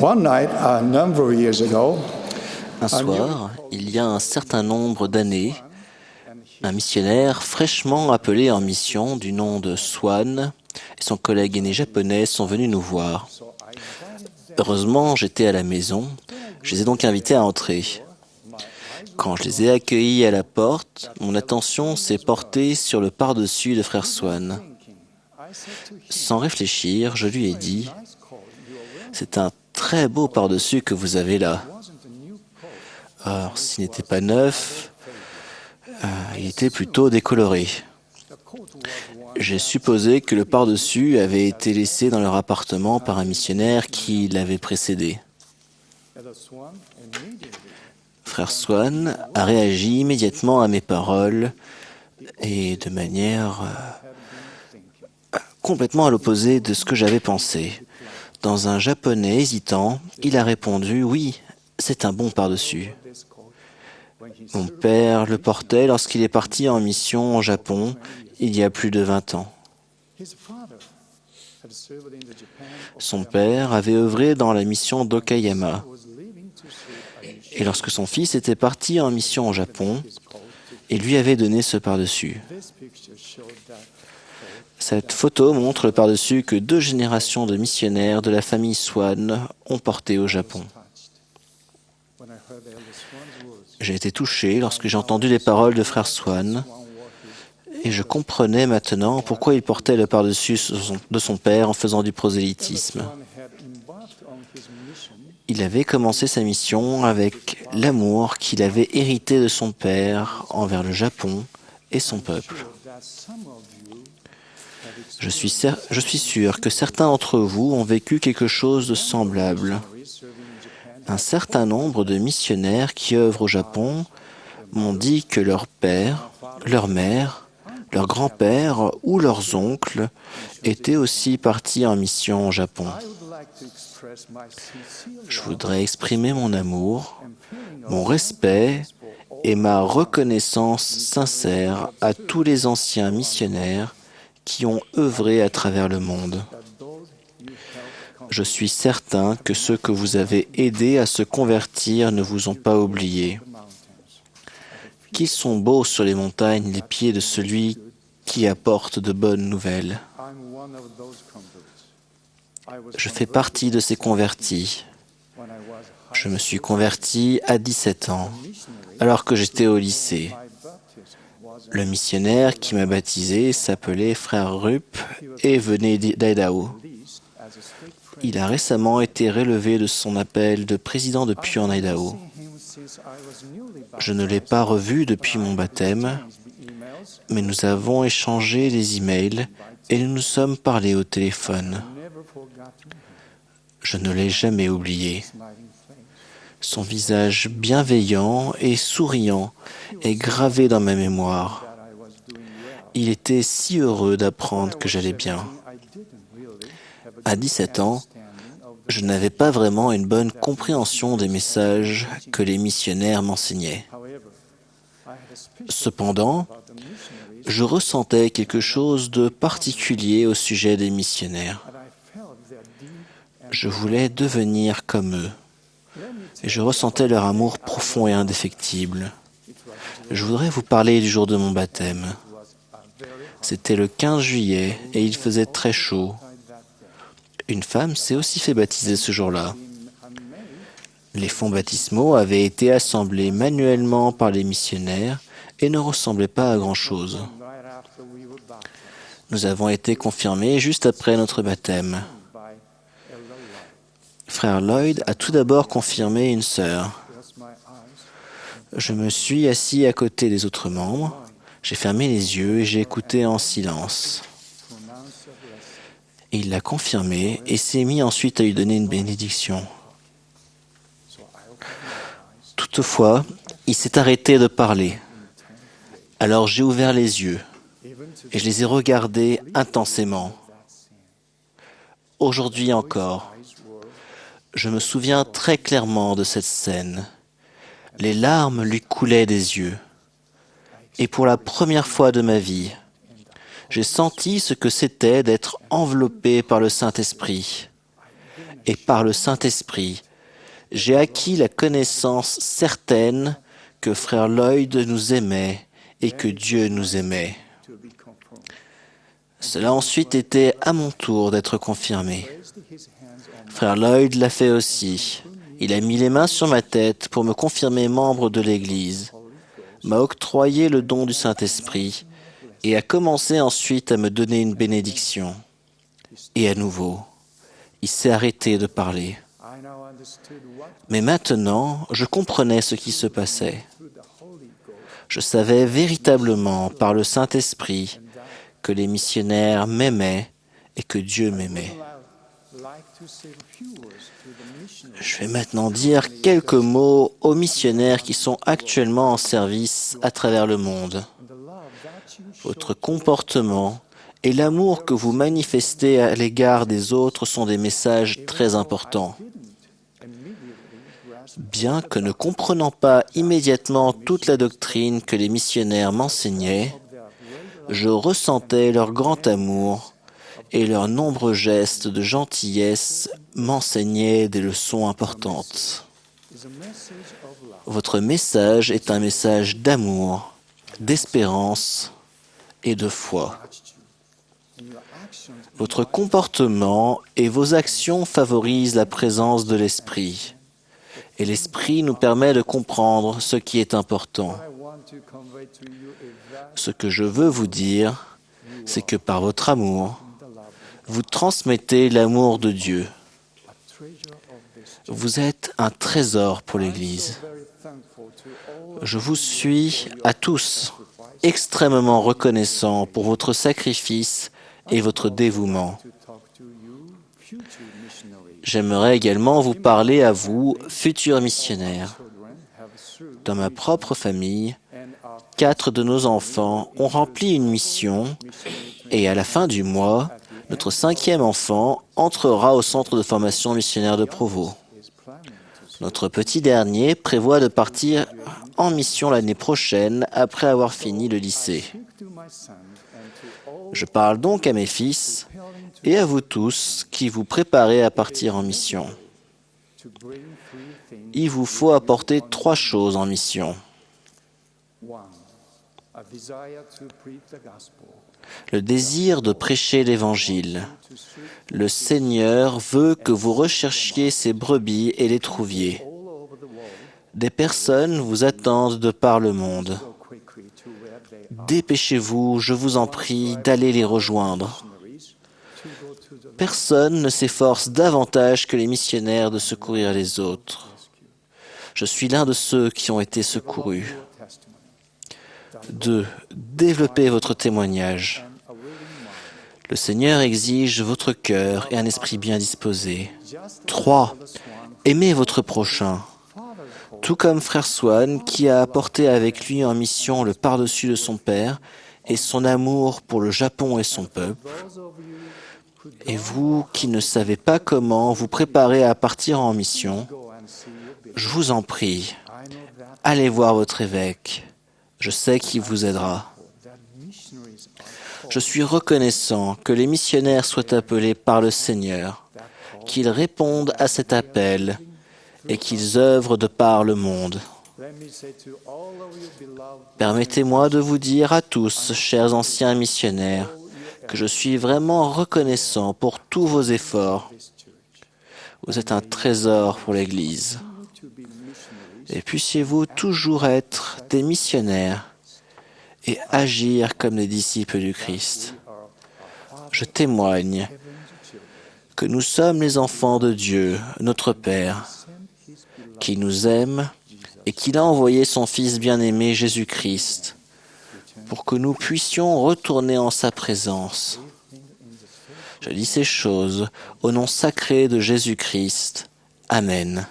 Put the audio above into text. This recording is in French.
One night, a number of years ago, Un soir, il y a un certain nombre d'années, un missionnaire fraîchement appelé en mission du nom de Swan et son collègue aîné japonais sont venus nous voir. Heureusement, j'étais à la maison. Je les ai donc invités à entrer. Quand je les ai accueillis à la porte, mon attention s'est portée sur le par-dessus de frère Swan. Sans réfléchir, je lui ai dit « C'est un très beau par-dessus que vous avez là. » Or, s'il n'était pas neuf, il était plutôt décoloré. J'ai supposé que le par-dessus avait été laissé dans leur appartement par un missionnaire qui l'avait précédé. Frère Swan a réagi immédiatement à mes paroles et de manière complètement à l'opposé de ce que j'avais pensé. Dans un japonais hésitant, il a répondu « Oui, c'est un bon par-dessus ». Mon père le portait lorsqu'il est parti en mission au Japon il y a plus de 20 ans. Son père avait œuvré dans la mission d'Okayama. Et lorsque son fils était parti en mission au Japon, il lui avait donné ce par-dessus. Cette photo montre le par-dessus que 2 générations de missionnaires de la famille Swan ont porté au Japon. J'ai été touché lorsque j'ai entendu les paroles de frère Swan et je comprenais maintenant pourquoi il portait le par-dessus de son père en faisant du prosélytisme. Il avait commencé sa mission avec l'amour qu'il avait hérité de son père envers le Japon et son peuple. Je suis sûr que certains d'entre vous ont vécu quelque chose de semblable. Un certain nombre de missionnaires qui œuvrent au Japon m'ont dit que leur père, leur mère, leur grand-père ou leurs oncles étaient aussi partis en mission au Japon. Je voudrais exprimer mon amour, mon respect et ma reconnaissance sincère à tous les anciens missionnaires qui ont œuvré à travers le monde. Je suis certain que ceux que vous avez aidés à se convertir ne vous ont pas oublié. Qu'ils sont beaux sur les montagnes les pieds de celui qui apporte de bonnes nouvelles. Je fais partie de ces convertis. Je me suis converti à 17 ans, alors que j'étais au lycée. Le missionnaire qui m'a baptisé s'appelait frère Rupp et venait d'Idaho. Il a récemment été relevé de son appel de président de Puy en Idaho. Je ne l'ai pas revu depuis mon baptême, mais nous avons échangé des emails et nous nous sommes parlé au téléphone. Je ne l'ai jamais oublié. Son visage bienveillant et souriant est gravé dans ma mémoire. Il était si heureux d'apprendre que j'allais bien. À 17 ans, je n'avais pas vraiment une bonne compréhension des messages que les missionnaires m'enseignaient. Cependant, je ressentais quelque chose de particulier au sujet des missionnaires. Je voulais devenir comme eux, et je ressentais leur amour profond et indéfectible. Je voudrais vous parler du jour de mon baptême. C'était le 15 juillet et il faisait très chaud. Une femme s'est aussi fait baptiser ce jour-là. Les fonds baptismaux avaient été assemblés manuellement par les missionnaires et ne ressemblaient pas à grand-chose. Nous avons été confirmés juste après notre baptême. Frère Lloyd a tout d'abord confirmé une sœur. Je me suis assis à côté des autres membres, j'ai fermé les yeux et j'ai écouté en silence. Il l'a confirmé et s'est mis ensuite à lui donner une bénédiction. Toutefois, il s'est arrêté de parler. Alors j'ai ouvert les yeux et je les ai regardés intensément. Aujourd'hui encore, je me souviens très clairement de cette scène. Les larmes lui coulaient des yeux. Et pour la première fois de ma vie, j'ai senti ce que c'était d'être enveloppé par le Saint-Esprit. et par le Saint-Esprit, j'ai acquis la connaissance certaine que frère Lloyd nous aimait et que Dieu nous aimait. Cela a ensuite été à mon tour d'être confirmé. Frère Lloyd l'a fait aussi. Il a mis les mains sur ma tête pour me confirmer membre de l'Église, m'a octroyé le don du Saint-Esprit et a commencé ensuite à me donner une bénédiction. Et à nouveau, il s'est arrêté de parler. Mais maintenant, je comprenais ce qui se passait. Je savais véritablement par le Saint-Esprit que les missionnaires m'aimaient et que Dieu m'aimait. Je vais maintenant dire quelques mots aux missionnaires qui sont actuellement en service à travers le monde. Votre comportement et l'amour que vous manifestez à l'égard des autres sont des messages très importants. Bien que ne comprenant pas immédiatement toute la doctrine que les missionnaires m'enseignaient, je ressentais leur grand amour et leurs nombreux gestes de gentillesse m'enseignaient des leçons importantes. Votre message est un message d'amour, d'espérance et de foi. Votre comportement et vos actions favorisent la présence de l'Esprit. Et l'Esprit nous permet de comprendre ce qui est important. Ce que je veux vous dire, c'est que par votre amour, vous transmettez l'amour de Dieu. Vous êtes un trésor pour l'Église. Je vous suis à tous extrêmement reconnaissant pour votre sacrifice et votre dévouement. J'aimerais également vous parler à vous, futurs missionnaires. Dans ma propre famille, 4 de nos enfants ont rempli une mission et à la fin du mois, notre 5e enfant entrera au centre de formation missionnaire de Provo. Notre petit dernier prévoit de partir en mission l'année prochaine après avoir fini le lycée. Je parle donc à mes fils et à vous tous qui vous préparez à partir en mission. Il vous faut apporter 3 choses en mission. Le désir de prêcher l'Évangile. Le Seigneur veut que vous recherchiez ses brebis et les trouviez. Des personnes vous attendent de par le monde. Dépêchez-vous, je vous en prie, d'aller les rejoindre. Personne ne s'efforce davantage que les missionnaires de secourir les autres. Je suis l'un de ceux qui ont été secourus. 2. Développez votre témoignage. Le Seigneur exige votre cœur et un esprit bien disposé. 3. Aimez votre prochain. Tout comme frère Swan, qui a apporté avec lui en mission le par-dessus de son père et son amour pour le Japon et son peuple. Et vous qui ne savez pas comment vous préparer à partir en mission, je vous en prie, allez voir votre évêque. Je sais qu'il vous aidera. Je suis reconnaissant que les missionnaires soient appelés par le Seigneur, qu'ils répondent à cet appel et qu'ils œuvrent de par le monde. Permettez-moi de vous dire à tous, chers anciens missionnaires, que je suis vraiment reconnaissant pour tous vos efforts. Vous êtes un trésor pour l'Église. Et puissiez-vous toujours être des missionnaires et agir comme des disciples du Christ. Je témoigne que nous sommes les enfants de Dieu, notre Père, qui nous aime et qu'il a envoyé son Fils bien-aimé Jésus-Christ pour que nous puissions retourner en sa présence. Je dis ces choses au nom sacré de Jésus-Christ. Amen.